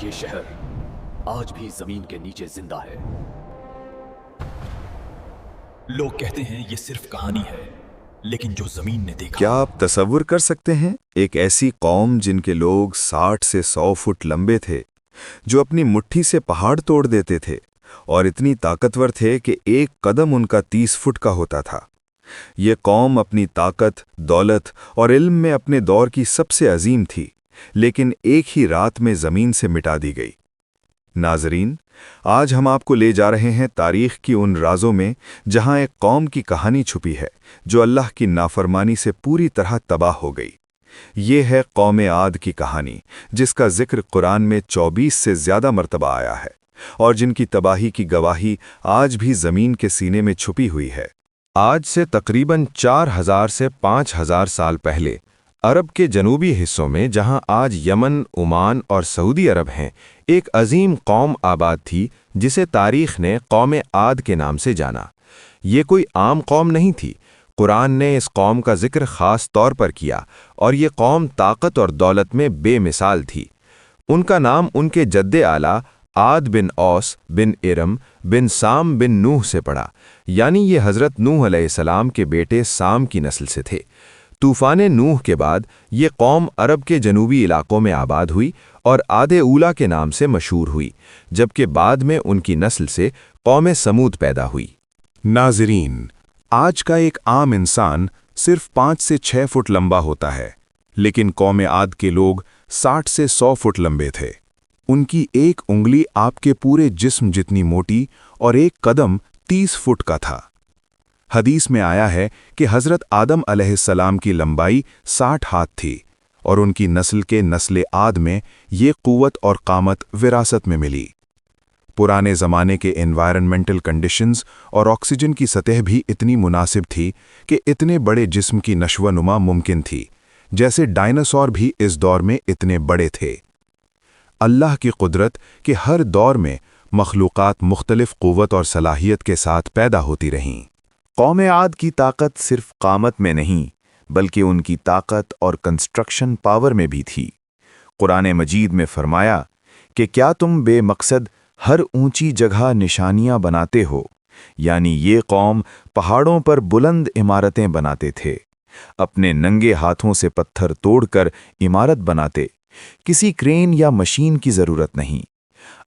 یہ شہر آج بھی زمین کے نیچے زندہ ہے۔ لوگ کہتے ہیں یہ صرف کہانی ہے، لیکن جو زمین نے دیکھا۔ کیا آپ تصور کر سکتے ہیں ایک ایسی قوم جن کے لوگ 60 سے 100 فٹ لمبے تھے، جو اپنی مٹھی سے پہاڑ توڑ دیتے تھے اور اتنی طاقتور تھے کہ ایک قدم ان کا 30 فٹ کا ہوتا تھا۔ یہ قوم اپنی طاقت، دولت اور علم میں اپنے دور کی سب سے عظیم تھی، لیکن ایک ہی رات میں زمین سے مٹا دی گئی۔ ناظرین، آج ہم آپ کو لے جا رہے ہیں تاریخ کی ان رازوں میں جہاں ایک قوم کی کہانی چھپی ہے جو اللہ کی نافرمانی سے پوری طرح تباہ ہو گئی۔ یہ ہے قوم عاد کی کہانی، جس کا ذکر قرآن میں 24 سے زیادہ مرتبہ آیا ہے اور جن کی تباہی کی گواہی آج بھی زمین کے سینے میں چھپی ہوئی ہے۔ آج سے تقریباً 4000 سے 5000 سال پہلے عرب کے جنوبی حصوں میں، جہاں آج یمن، عمان اور سعودی عرب ہیں، ایک عظیم قوم آباد تھی جسے تاریخ نے قوم عاد کے نام سے جانا۔ یہ کوئی عام قوم نہیں تھی۔ قرآن نے اس قوم کا ذکر خاص طور پر کیا اور یہ قوم طاقت اور دولت میں بے مثال تھی۔ ان کا نام ان کے جد اعلیٰ عاد بن اوس بن ارم بن سام بن نوح سے پڑا، یعنی یہ حضرت نوح علیہ السلام کے بیٹے سام کی نسل سے تھے۔ طوفان نوح کے بعد یہ قوم عرب کے جنوبی علاقوں میں آباد ہوئی اور عاد اولیٰ کے نام سے مشہور ہوئی، جبکہ بعد میں ان کی نسل سے قوم سمود پیدا ہوئی۔ ناظرین، آج کا ایک عام انسان صرف 5 سے 6 فٹ لمبا ہوتا ہے، لیکن قوم عاد کے لوگ 60 سے 100 فٹ لمبے تھے۔ ان کی ایک انگلی آپ کے پورے جسم جتنی موٹی اور ایک قدم 30 فٹ کا تھا۔ حدیث میں آیا ہے کہ حضرت آدم علیہ السلام کی لمبائی 60 ہاتھ تھی اور ان کی نسل کے نسل عاد میں یہ قوت اور قامت وراثت میں ملی۔ پرانے زمانے کے انوائرنمنٹل کنڈیشنز اور آکسیجن کی سطح بھی اتنی مناسب تھی کہ اتنے بڑے جسم کی نشو و نما ممکن تھی، جیسے ڈائناسور بھی اس دور میں اتنے بڑے تھے۔ اللہ کی قدرت کہ ہر دور میں مخلوقات مختلف قوت اور صلاحیت کے ساتھ پیدا ہوتی رہیں۔ قوم عاد کی طاقت صرف قامت میں نہیں، بلکہ ان کی طاقت اور کنسٹرکشن پاور میں بھی تھی۔ قرآن مجید میں فرمایا کہ کیا تم بے مقصد ہر اونچی جگہ نشانیاں بناتے ہو؟ یعنی یہ قوم پہاڑوں پر بلند عمارتیں بناتے تھے، اپنے ننگے ہاتھوں سے پتھر توڑ کر عمارت بناتے، کسی کرین یا مشین کی ضرورت نہیں۔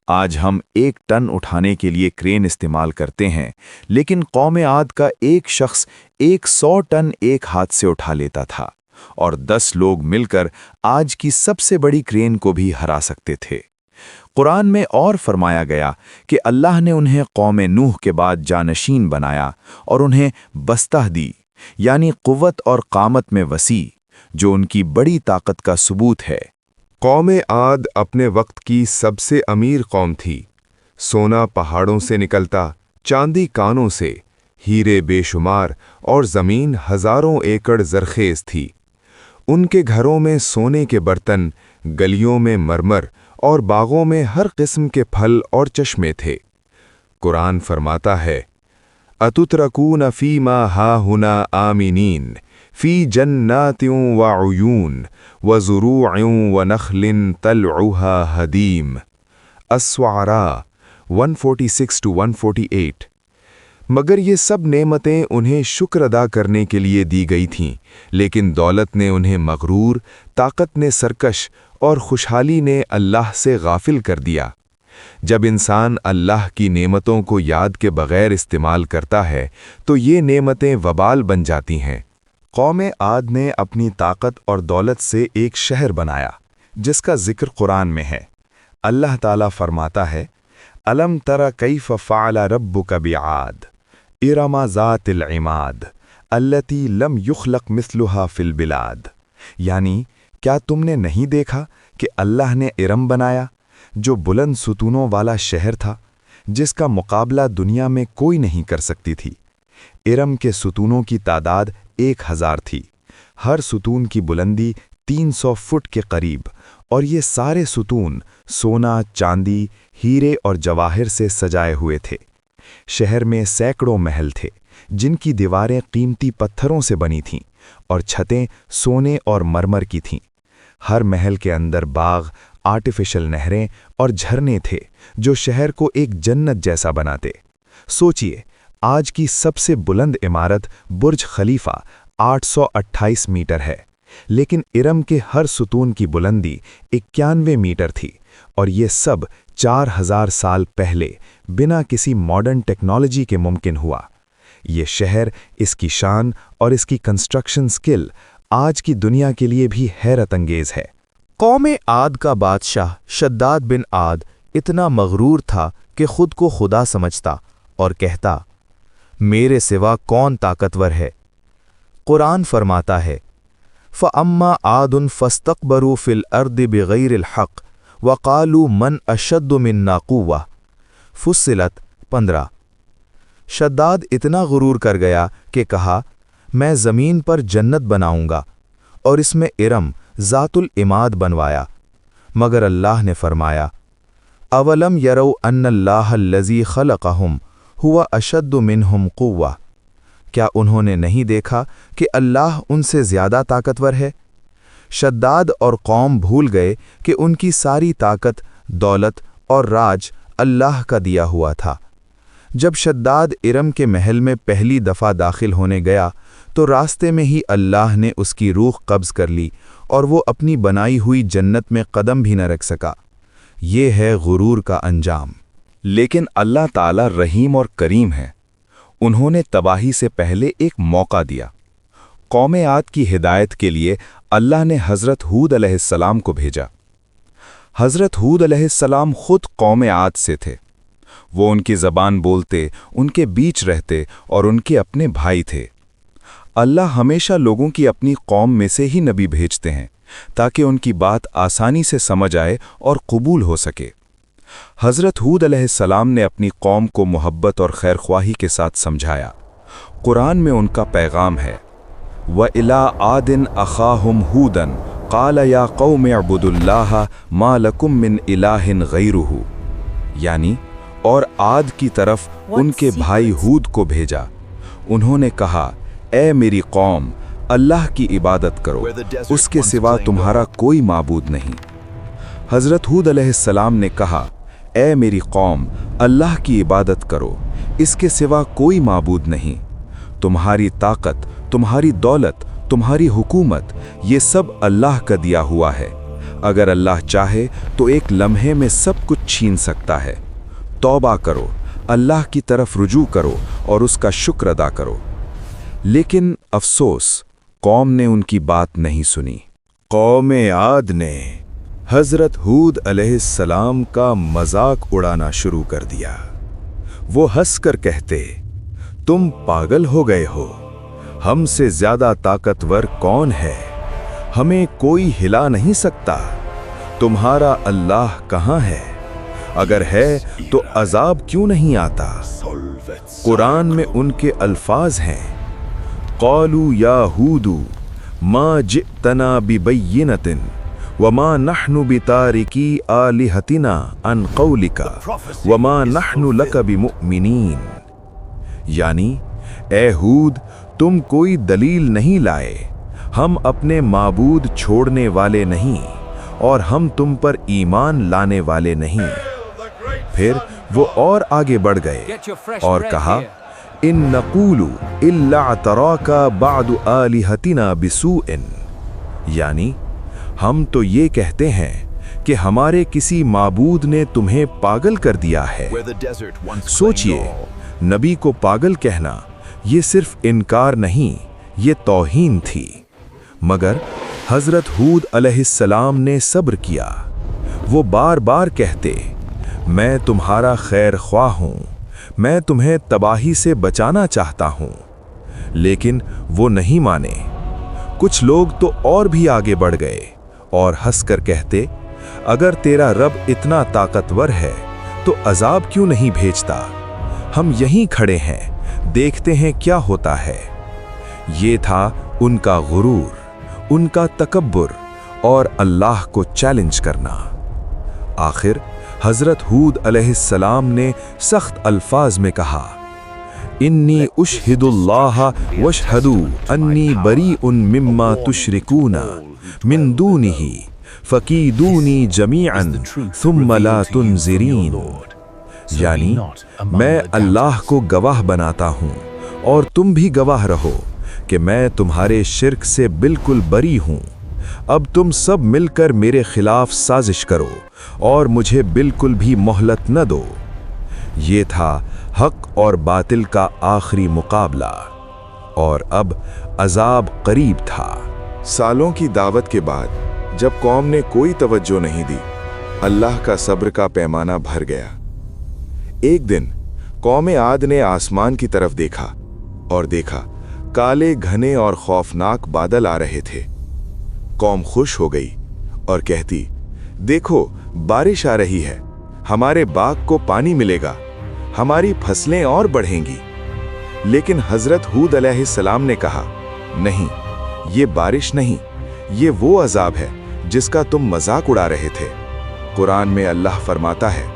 آج ہم 1 ٹن اٹھانے کے لیے کرین استعمال کرتے ہیں، لیکن قوم عاد کا ایک شخص 100 ٹن ایک ہاتھ سے اٹھا لیتا تھا، اور 10 لوگ مل کر آج کی سب سے بڑی کرین کو بھی ہرا سکتے تھے۔ قرآن میں اور فرمایا گیا کہ اللہ نے انہیں قوم نوح کے بعد جانشین بنایا اور انہیں بستہ دی، یعنی قوت اور قامت میں وسیع، جو ان کی بڑی طاقت کا ثبوت ہے۔ قوم عاد اپنے وقت کی سب سے امیر قوم تھی۔ سونا پہاڑوں سے نکلتا، چاندی کانوں سے، ہیرے بے شمار اور زمین ہزاروں ایکڑ زرخیز تھی۔ ان کے گھروں میں سونے کے برتن، گلیوں میں مرمر اور باغوں میں ہر قسم کے پھل اور چشمے تھے۔ قرآن فرماتا ہے، أَتُتْرَكُونَ فِي مَا هَاهُنَا آمِنِينَ فِي جَنَّاتٍ وَعُيُونٍ وَزُرُوعٍ وَنَخْلٍ طَلْعُهَا هَضِيمٌ۔ الشعراء 146-148۔ مگر یہ سب نعمتیں انہیں شکر ادا کرنے کے لیے دی گئی تھیں، لیکن دولت نے انہیں مغرور، طاقت نے سرکش اور خوشحالی نے اللہ سے غافل کر دیا۔ جب انسان اللہ کی نعمتوں کو یاد کے بغیر استعمال کرتا ہے تو یہ نعمتیں وبال بن جاتی ہیں۔ قوم عاد نے اپنی طاقت اور دولت سے ایک شہر بنایا جس کا ذکر قرآن میں ہے۔ اللہ تعالیٰ فرماتا ہے، أَلَمْ تَرَ كَيْفَ فَعَلَ رَبُّكَ بِعَادٍ إِرَمَ ذَاتِ الْعِمَادِ الَّتِي لَمْ يُخْلَقْ مِثْلُهَا فِي الْبِلَادِ، یعنی کیا تم نے نہیں دیکھا کہ اللہ نے ارم بنایا، جو بلند ستونوں والا شہر تھا، جس کا مقابلہ دنیا میں کوئی نہیں کر سکتی تھی۔ ارم کے ستونوں کی تعداد 1000 تھی، ہر ستون کی بلندی 300 فٹ کے قریب، اور یہ سارے ستون سونا، چاندی، ہیرے اور جواہر سے سجائے ہوئے تھے۔ شہر میں سینکڑوں محل تھے جن کی دیواریں قیمتی پتھروں سے بنی تھیں اور چھتیں سونے اور مرمر کی تھیں۔ ہر محل کے اندر باغ، आर्टिफिशियल नहरें और झरने थे जो शहर को एक जन्नत जैसा बनाते। सोचिए, आज की सबसे बुलंद इमारत बुर्ज खलीफा 828 मीटर है, लेकिन इरम के हर सुतून की बुलंदी 91 मीटर थी, और ये सब 4000 साल पहले बिना किसी मॉडर्न टेक्नोलॉजी के मुमकिन हुआ। ये शहर, इसकी शान और इसकी कंस्ट्रक्शन स्किल आज की दुनिया के लिए भी हैरत अंगेज है। कौम आद का बादशाह शद्दाद बिन आद इतना मगरूर था कि खुद को खुदा समझता और कहता, मेरे सिवा कौन ताकतवर है। कुरान फरमाता है, फ़अम्मा आदुन फ़स्तकबरू फ़िल अर्दि बिग़ैरिल हक़ वक़ालू मन अशद्दु मिन्ना क़ुव्वा। फुस्सिलत 15। शद्दाद इतना गुरूर कर गया कि कहा, मैं ज़मीन पर जन्नत बनाऊंगा, और इसमें इरम ज़ातुल इमाद बनवाया। मगर अल्लाह ने फरमाया, अवलम यरौ अन्नल्लाहल्लज़ी ख़लक़हुम हुवा अशद्दु मिनहुम क़ुव्वा। क्या उन्होंने नहीं देखा कि अल्लाह उनसे ज़्यादा ताकतवर है। शद्दाद और कौम भूल गए कि उनकी सारी ताकत, दौलत और राज अल्लाह का दिया हुआ था। जब शद्दाद इरम के महल में पहली दफ़ा दाखिल होने गया तो रास्ते में ही अल्लाह ने उसकी रूह कब्ज़ कर ली और वो अपनी बनाई हुई जन्नत में कदम भी न रख सका। ये है गुरूर का अंजाम। लेकिन अल्लाह ताला रहीम और करीम है। उन्होंने तबाही से पहले एक मौका दिया। कौम आद की हिदायत के लिए अल्लाह ने हज़रत हूद अलैहिस्सलाम को भेजा। हज़रत हूद अलैहिस्सलाम खुद कौम आद से थे। वो उनकी ज़बान बोलते, उनके बीच रहते और उनके अपने भाई थे। अल्लाह हमेशा लोगों की अपनी कौम में से ही नबी भेजते हैं ताकि उनकी बात आसानी से समझ आए और कबूल हो सके। हज़रत हूद अलैहिस्सलाम ने अपनी कौम को मोहब्बत और खैरख्वाही के साथ समझाया। कुरान में उनका पैगाम है, व इला आदिन अखाहुम हूदन क़ाल या क़ौम अअबुदुल्लाह मा लकुम मिन इलाहिन गैरुहु, यानी और आद की तरफ उनके भाई हूद को भेजा। उन्होंने कहा, ए मेरी कौम, अल्लाह की इबादत करो, उसके सिवा तुम्हारा कोई माबूद नहीं। हज़रत हूद अलैहिस्सलाम ने कहा, ए मेरी कौम, अल्लाह की इबादत करो, इसके सिवा कोई माबूद नहीं। तुम्हारी ताकत, तुम्हारी दौलत, तुम्हारी हुकूमत, ये सब अल्लाह का दिया हुआ है। अगर अल्लाह चाहे तो एक लम्हे में सब कुछ छीन सकता है। तौबा करो, अल्लाह की तरफ रुजू करो और उसका शुक्र अदा करो। लेकिन अफसोस, कौम ने उनकी बात नहीं सुनी। कौम आद ने हज़रत हूद अलैहिस्सलाम का मजाक उड़ाना शुरू कर दिया। वो हंसकर कहते, तुम पागल हो गए हो, हमसे ज़्यादा ताकतवर कौन है? हमें कोई हिला नहीं सकता। तुम्हारा अल्लाह कहाँ है? अगर है तो अजाब क्यों नहीं आता? कुरान में उनके अल्फाज हैं, क़ालू या हूदू मा जितना बिबय्यिनतिन वमा नहनु बितारिकी आलिहतिना अन क़ौलिका वमा नहनु लक बिमुअ्मिनीन, यानी ए हूद, तुम कोई दलील नहीं लाए, हम अपने माबूद छोड़ने वाले नहीं और हम तुम पर ईमान लाने वाले नहीं। फिर वो और आगे बढ़ गए और कहा, इन नक़ूलु इल्ला तराका बादु आलिहतिना बिसूइन, यानी हम तो ये कहते हैं कि हमारे किसी माबूद ने तुम्हें पागल कर दिया है। सोचिए, नबी को पागल कहना ये सिर्फ इनकार नहीं, ये तौहीन थी। मगर हज़रत हूद अलैहिस्सलाम ने सब्र किया। वो बार बार कहते, मैं तुम्हारा खैर ख्वाह हूँ, मैं तुम्हें तबाही से बचाना चाहता हूँ। लेकिन वो नहीं माने। कुछ लोग तो और भी आगे बढ़ गए और हंसकर कहते, अगर तेरा रब इतना ताकतवर है तो अजाब क्यों नहीं भेजता? हम यहीं खड़े हैं, देखते हैं क्या होता है। ये था उनका गुरूर, उनका तकब्बुर और अल्लाह को चैलेंज करना। आखिर हज़रत हूद अलैहिस्सलाम ने सख्त अल्फाज में कहा, इन्नी उशहिदुल्लाह वशहदू अन्नी बरीउन मिम्मा तुशरिकूना मिन दूनिही फकीदूनी जमीअन सुम्मा ला तुनज़िरीन। यानी मैं अल्लाह को गवाह बनाता हूँ और तुम भी गवाह रहो कि मैं तुम्हारे शिर्क से बिल्कुल बरी हूँ। अब तुम सब मिलकर मेरे खिलाफ साजिश करो और मुझे बिल्कुल भी मोहलत न दो। ये था हक और बातिल का आखिरी मुकाबला और अब अजाब करीब था। सालों की दावत के बाद जब कौम ने कोई तवज्जो नहीं दी, अल्लाह का सब्र का पैमाना भर गया। एक दिन कौम आद ने आसमान की तरफ देखा और देखा काले घने और खौफनाक बादल आ रहे थे। कौम खुश हो गई और कहती, देखो बारिश आ रही है, हमारे बाग को पानी मिलेगा, हमारी फसलें और बढ़ेंगी। लेकिन हजरत हूद अलैहिस्सलाम ने कहा, नहीं, ये बारिश नहीं, ये वो अजाब है जिसका तुम मजाक उड़ा रहे थे। कुरान में अल्लाह फरमाता है,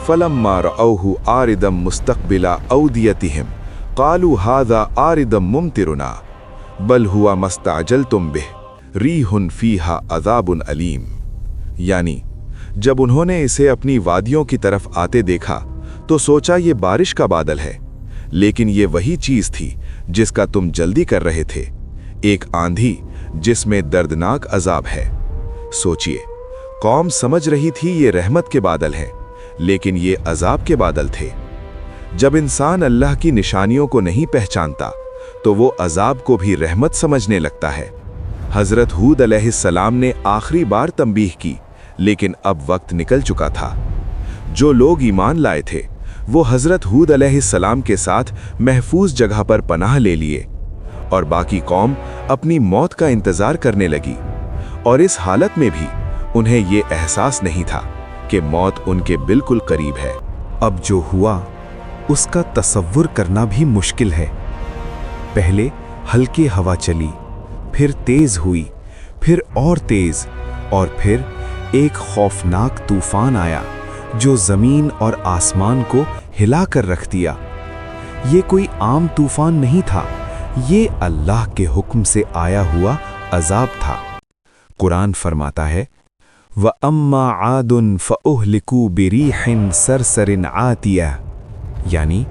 फलम्मा रअऊहु आरिदम मुस्तक़बिला औदियतिहिम क़ालू हाज़ा आरिदम मुमतिरुना बल हुआ मस्तअजलतुम बिह रीहुन फ़ीहा अज़ाबुन अलीम। यानी जब उन्होंने इसे अपनी वादियों की तरफ आते देखा तो सोचा ये बारिश का बादल है, लेकिन ये वही चीज़ थी जिसका तुम जल्दी कर रहे थे, एक आंधी जिसमें दर्दनाक अजाब है। सोचिए, कौम समझ रही थी ये रहमत के बादल हैं, लेकिन ये अजाब के बादल थे। जब इंसान अल्लाह की निशानियों को नहीं पहचानता तो वो अजाब को भी रहमत समझने लगता है। हजरत हूद अलैहिस्सलाम ने आखिरी बार तंबीह की, लेकिन अब वक्त निकल चुका था। जो लोग ईमान लाए थे वो हजरत हूद अलैहिस्सलाम के साथ महफूज जगह पर पनाह ले लिए और बाकी कौम अपनी मौत का इंतजार करने लगी। और इस हालत में भी उन्हें ये एहसास नहीं था कि मौत उनके बिल्कुल करीब है। अब जो हुआ उसका तसव्वुर करना भी मुश्किल है। पहले हल्की हवा चली, फिर तेज हुई, फिर और तेज, और फिर एक खौफनाक तूफान आया जो जमीन और आसमान को हिला कर रख दिया। ये कोई आम तूफान नहीं था, ये अल्लाह के हुक्म से आया हुआ अजाब था। कुरान फरमाता है, व अम्मा आदुन फ़उहलिकू बिरीहिन सरसरिन आतिया। यानी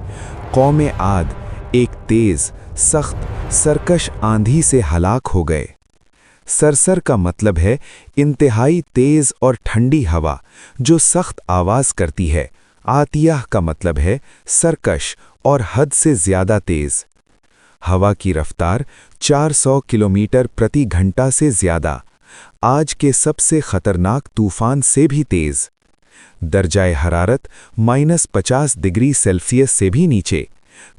कौम आद एक तेज सख्त सरकश आंधी से हलाक हो गए। सरसर का मतलब है इंतहाई तेज और ठंडी हवा जो सख्त आवाज करती है। आतियाह का मतलब है सरकश और हद से ज्यादा तेज। हवा की रफ्तार 400 किलोमीटर प्रति घंटा से ज्यादा, आज के सबसे खतरनाक तूफान से भी तेज। दर्जाए हरारत -50 डिग्री सेल्सियस से भी नीचे,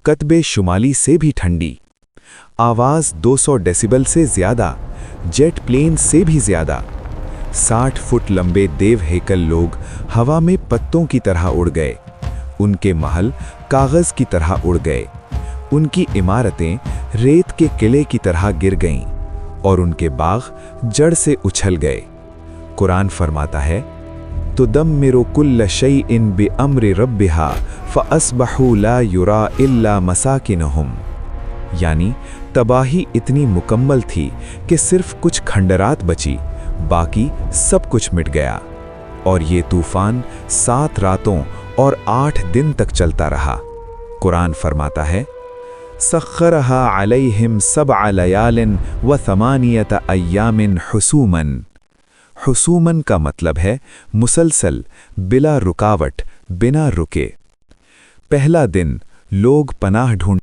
कतबे शुमाली से भी ठंडी। आवाज़ 200 डेसिबल से ज़्यादा, जेट प्लेन से भी ज़्यादा। 60 फुट लंबे देव हेकल लोग हवा में पत्तों की तरह उड़ गए। उनके महल कागज़ की तरह उड़ गए। उनकी इमारतें रेत के किले की तरह गिर गईं और उनके बाग जड़ से उछल गए। कुरान फरमाता है, तुदम्मिरु कुल्ल शैइन बिअम्रि रब्बिहा फ़अस्बहू ला युरा इल्ला मसाकिनहुम। यानी तबाही इतनी मुकम्मल थी कि सिर्फ कुछ खंडरात बची, बाकी सब कुछ मिट गया। और ये तूफान 7 रातों और 8 दिन तक चलता रहा। कुरान फरमाता है, सख्खरहा अलैहिम सबअ लयालिन व थमानियत अय्यामिन हुसूमन। हुसूमन का मतलब है मुसलसल, बिला रुकावट, बिना रुके। पहला दिन लोग पनाह ढूंढ